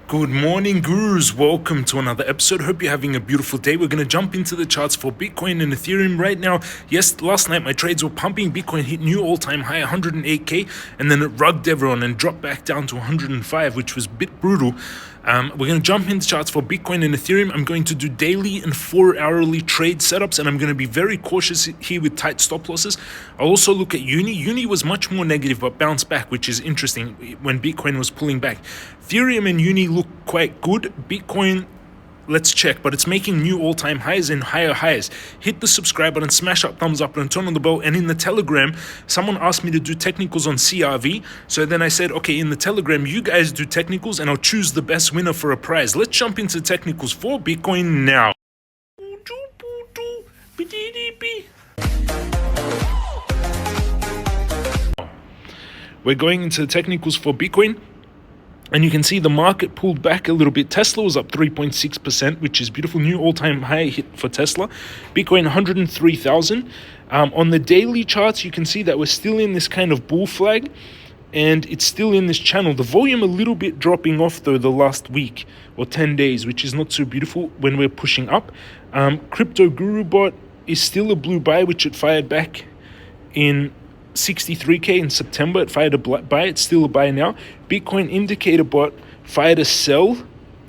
Good morning, gurus. Welcome to another episode. Hope you're having a beautiful day. We're going to jump into the charts for Bitcoin and Ethereum right now. Yes, last night my trades were pumping. Bitcoin hit new all-time high, 108K, and then it rugged everyone and dropped back down to 105, which was a bit brutal. We're going to jump into charts for Bitcoin and Ethereum. I'm going to do daily and 4-hourly trade setups, and I'm going to be very cautious here with tight stop losses. I'll also look at Uni. Uni was much more negative, but bounced back, which is interesting when Bitcoin was pulling back. Ethereum and Uni look quite good. Bitcoin, let's check, but it's making new all-time highs and higher highs. Hit the subscribe button, smash up thumbs up, and turn on the bell. And in the Telegram, someone asked me to do technicals on CRV. So then I said, okay, in the Telegram, you guys do technicals, and I'll choose the best winner for a prize. Let's jump into technicals for Bitcoin now. We're going into the technicals for Bitcoin. And you can see the market pulled back a little bit. Tesla was up 3.6%, which is beautiful. New all-time high hit for Tesla. Bitcoin, 103,000. On the daily charts, you can see that we're still in this kind of bull flag, and it's still in this channel. The volume a little bit dropping off, though, the last week or 10 days, which is not so beautiful when we're pushing up. Crypto Guru Bot is still a blue buy, which it fired back in 63K in September. It fired a buy. It's still a buy now. Bitcoin indicator bot fired a sell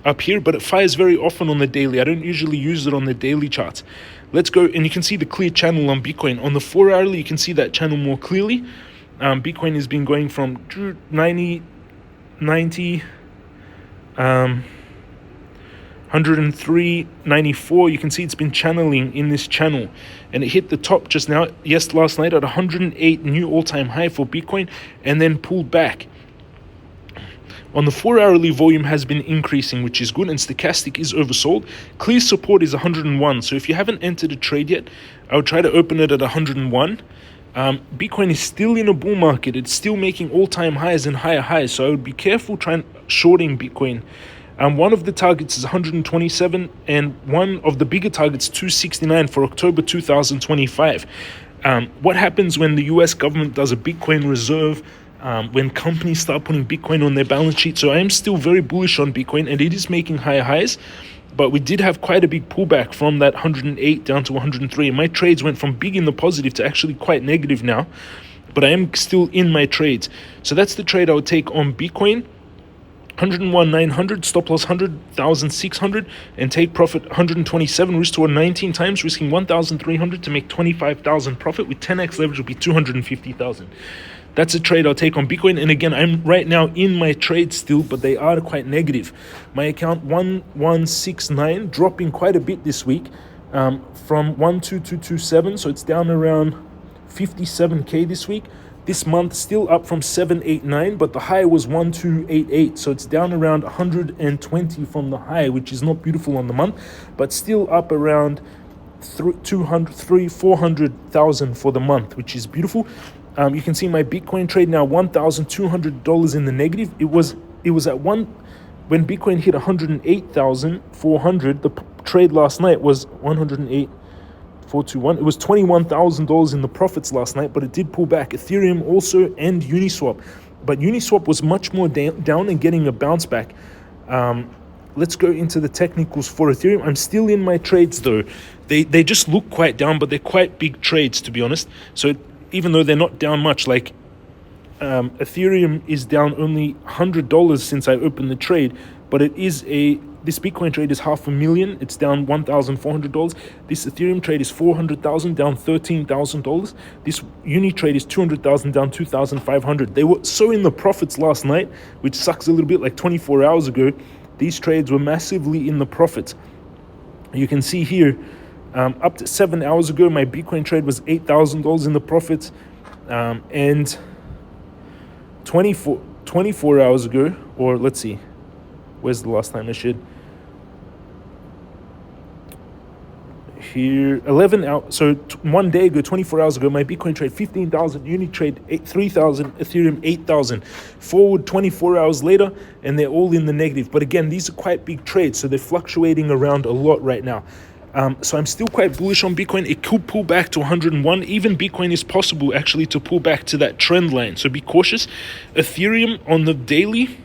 up here, but it fires very often on the daily. I don't usually use it on the daily charts. Let's go, and you can see the clear channel on Bitcoin. On the 4-hourly, you can see that channel more clearly. Bitcoin has been going from 90, 103, 94. You can see it's been channeling in this channel, and it hit the top just now, last night at 108, new all-time high for Bitcoin, and then pulled back. On the 4-hourly, volume has been increasing, which is good, and stochastic is oversold. Clear support is 101, so if you haven't entered a trade yet, I would try to open it at 101. Bitcoin is still in a bull market. It's still making all-time highs and higher highs, so I would be careful trying shorting Bitcoin. One of the targets is 127, and one of the bigger targets, 269 for October 2025. What happens when the US government does a Bitcoin reserve, when companies start putting Bitcoin on their balance sheet? So I am still very bullish on Bitcoin, and it is making higher highs, but we did have quite a big pullback from that 108 down to 103. And my trades went from big in the positive to actually quite negative now, but I am still in my trades. So that's the trade I would take on Bitcoin. 101,900, stop loss 100,600, and take profit 127, risk to 19 times, risking 1,300 to make 25,000 profit. With 10x leverage will be 250,000. That's a trade I'll take on Bitcoin. And again, I'm right now in my trade still, but they are quite negative. My account 1169, dropping quite a bit this week, from 12227, so it's down around 57K this week. This month still up from 789, but the high was 1288, so it's down around 120 from the high, which is not beautiful on the month, but still up around 400,000 for the month, which is beautiful. You can see my Bitcoin trade now $1,200 in the negative. It was at when Bitcoin hit 108,400. The trade last night was 108,421. It was $21,000 in the profits last night, but it did pull back. Ethereum also, and Uniswap, but Uniswap was much more down and getting a bounce back. Let's go into the technicals for Ethereum. I'm still in my trades though. They just look quite down, but they're quite big trades, to be honest. So even though they're not down much, like Ethereum is down only $100 since I opened the trade, but this Bitcoin trade is $500,000. It's down $1,400. This Ethereum trade is $400,000, down $13,000. This Uni trade is $200,000, down $2,500. They were so in the profits last night, which sucks a little bit. Like 24 hours ago, these trades were massively in the profits. You can see here, up to 7 hours ago, my Bitcoin trade was $8,000 in the profits, and 24 hours ago, or let's see, where's the last time I should? Here, 11 hours, so 1 day ago, 24 hours ago, my Bitcoin trade 15,000, Uni trade 3,000, Ethereum 8,000. Forward 24 hours later, and they're all in the negative. But again, these are quite big trades, so they're fluctuating around a lot right now. So I'm still quite bullish on Bitcoin. It could pull back to 101. Even Bitcoin is possible actually to pull back to that trend line. So be cautious. Ethereum on the daily,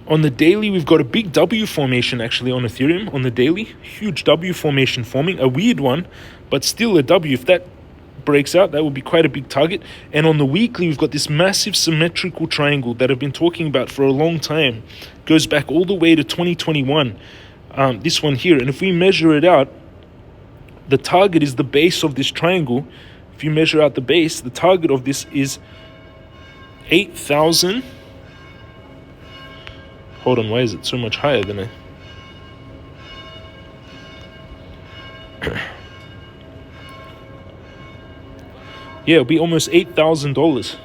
On the daily, we've got a big W formation actually on Ethereum on the daily. Huge W formation forming, a weird one, but still a W. If that breaks out, that would be quite a big target. And on the weekly, we've got this massive symmetrical triangle that I've been talking about for a long time. Goes back all the way to 2021, this one here. And if we measure it out, the target is the base of this triangle. If you measure out the base, the target of this is 8,000. Hold on, why is it so much higher than I... Yeah, it'll be almost $8,000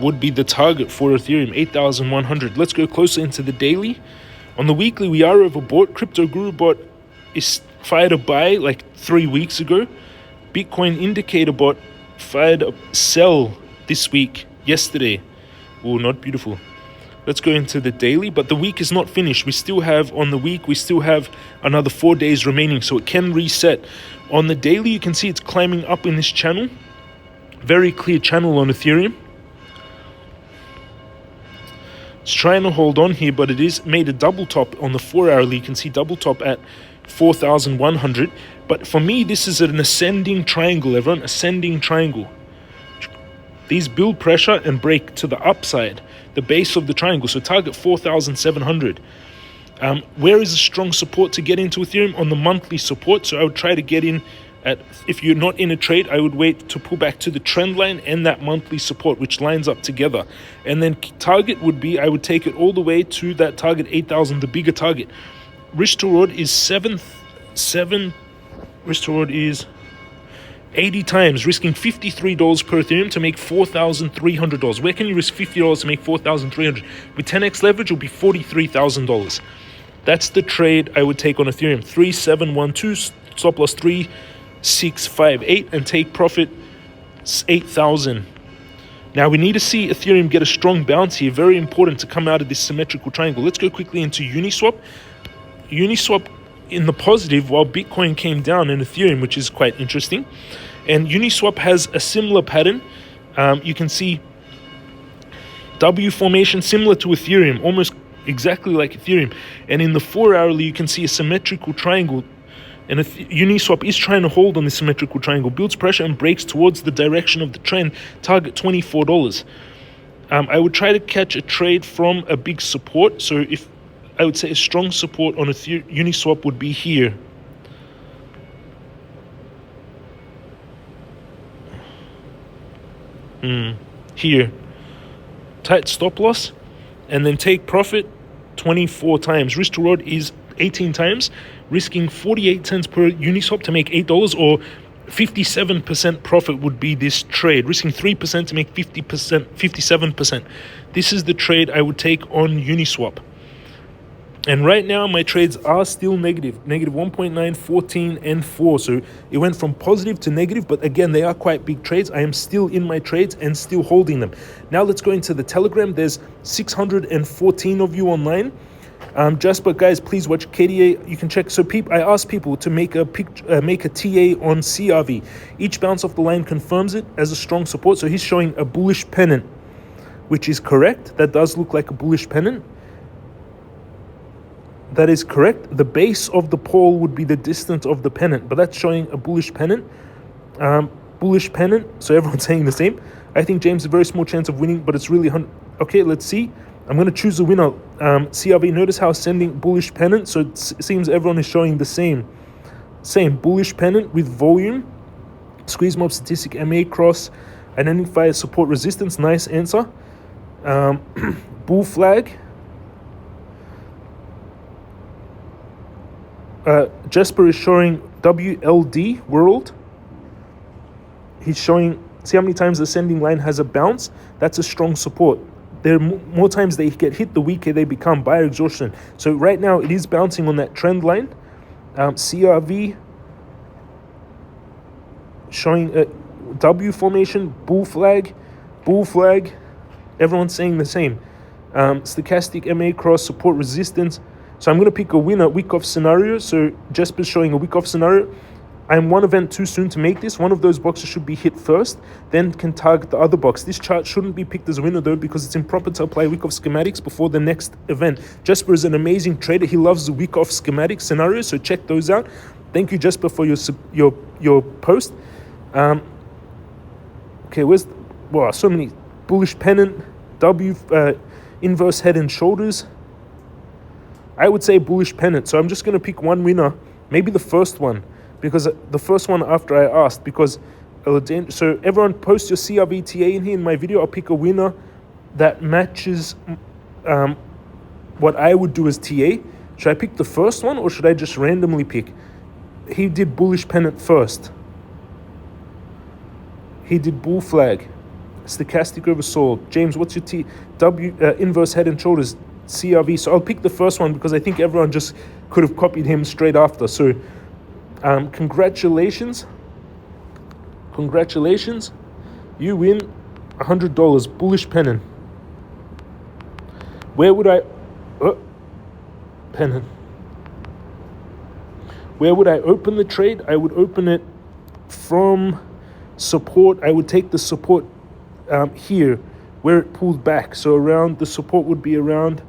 would be the target for Ethereum, 8,100. Let's go closer into the daily. On the weekly, we are overbought. Crypto Guru bot is fired a buy like 3 weeks ago. Bitcoin indicator bot fired a sell this week, yesterday. Oh, not beautiful. Let's go into the daily, but the week is not finished. We still have, on the week, we still have another 4 days remaining, so it can reset. On the daily, you can see it's climbing up in this channel. Very clear channel on Ethereum. It's trying to hold on here, but it is made a double top on the 4 hourly. You can see double top at 4,100. But for me, this is an ascending triangle, everyone, ascending triangle. These build pressure and break to the upside, the base of the triangle. So target 4,700. Where is a strong support to get into Ethereum? On the monthly support. So I would try to get in at, if you're not in a trade, I would wait to pull back to the trend line and that monthly support, which lines up together. And then target would be, I would take it all the way to that target 8,000, the bigger target. Risk to reward is risk to reward is 80 times, risking $53 per Ethereum to make $4,300. Where can you risk $50 to make $4,300? With 10x leverage, it'll be $43,000. That's the trade I would take on Ethereum. 3712, stop loss 3658, and take profit 8,000. Now we need to see Ethereum get a strong bounce here. Very important to come out of this symmetrical triangle. Let's go quickly into Uniswap. Uniswap in the positive while Bitcoin came down in Ethereum, which is quite interesting. And Uniswap has a similar pattern. You can see W formation similar to Ethereum, almost exactly like Ethereum. And in the 4 hourly, you can see a symmetrical triangle. And if Uniswap is trying to hold on the symmetrical triangle, builds pressure and breaks towards the direction of the trend, target $24. I would try to catch a trade from a big support. So if I would say a strong support on Uniswap would be here. Here. Tight stop loss. And then take profit 24 times. Risk to reward is 18 times. Risking 48 cents per Uniswap to make $8, or 57% profit would be this trade. Risking 3% to make 57%. This is the trade I would take on Uniswap. And right now, my trades are still negative 1.9, 14, and 4. So it went from positive to negative, but again, they are quite big trades. I am still in my trades and still holding them. Now let's go into the Telegram. There's 614 of you online. Jasper, guys, please watch KDA. You can check. So I asked people to make a TA on CRV. Each bounce off the line confirms it as a strong support. So he's showing a bullish pennant, which is correct. That does look like a bullish pennant. That is correct. The base of the pole would be the distance of the pennant, but that's showing a bullish pennant. Bullish pennant. So everyone's saying the same. I think James has a very small chance of winning, but it's really... Okay, let's see. I'm going to choose a winner. CRV, notice how ascending bullish pennant. So it seems everyone is showing the same. Same bullish pennant with volume. Squeeze mob statistic, MA cross. Identify support resistance. Nice answer. Bull flag. Jasper is showing WLD world. He's showing, see how many times the ascending line has a bounce? That's a strong support. There are more times they get hit, the weaker they become. Buyer exhaustion. So right now it is bouncing on that trend line. CRV showing a W formation, bull flag. Everyone's saying the same. Stochastic MA cross, support resistance. So I'm going to pick a winner, week off scenario. So Jasper's showing a week off scenario. I'm one event too soon to make this. One of those boxes should be hit first, then can target the other box. This chart shouldn't be picked as a winner though, because it's improper to apply week off schematics before the next event. Jesper is an amazing trader. He loves the week off schematic scenarios, so check those out. Thank you, Jesper, for your post. Okay, wow, so many. Bullish pennant, W, inverse head and shoulders. I would say bullish pennant, so I'm just going to pick one winner, maybe the first one, because the first one after I asked, because so everyone post your CRVTA in here in my video. I'll pick a winner that matches what I would do as TA. Should I pick the first one, or should I just randomly pick? He did bullish pennant first. He did bull flag, stochastic oversold. James, what's your inverse head and shoulders, CRV? So I'll pick the first one because I think everyone just could have copied him straight after. So congratulations. You win $100, bullish pennant. Where would I pennant? Where would I open the trade? I would open it from support. I would take the support here where it pulled back. So around the support would be around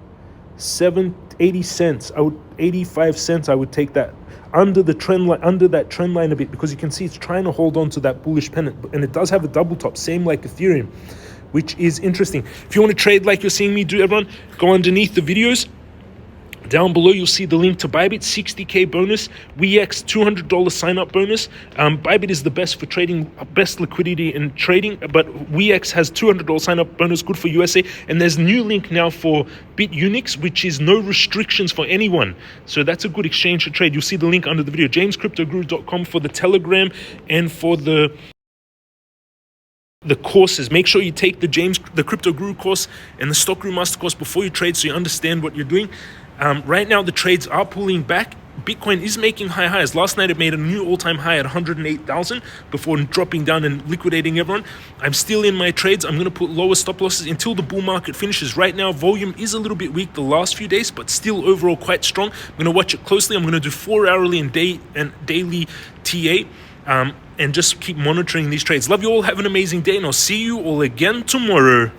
80 cents. 85 cents. I would take that under the trend line, under that trend line a bit, because you can see it's trying to hold on to that bullish pennant, and it does have a double top, same like Ethereum, which is interesting. If you want to trade like you're seeing me do, everyone, go underneath the videos. Down below, you'll see the link to Bybit, 60K bonus, Weex, $200 sign-up bonus. Bybit is the best for trading, best liquidity in trading, but Weex has $200 sign-up bonus, good for USA. And there's a new link now for Bitunix, which is no restrictions for anyone. So that's a good exchange to trade. You'll see the link under the video, jamescryptoguru.com for the Telegram and for the courses. Make sure you take the Crypto Guru course and the Stock Guru Master course before you trade, so you understand what you're doing. Right now the trades are pulling back. Bitcoin is making high highs. Last night it made a new all-time high at 108,000 before dropping down and liquidating everyone. I'm still in my trades. I'm going to put lower stop losses until the bull market finishes. Right now volume is a little bit weak the last few days, but still overall quite strong. I'm going to watch it closely. I'm going to do 4 hourly and daily TA, and just keep monitoring these trades. Love you all. Have an amazing day, and I'll see you all again tomorrow.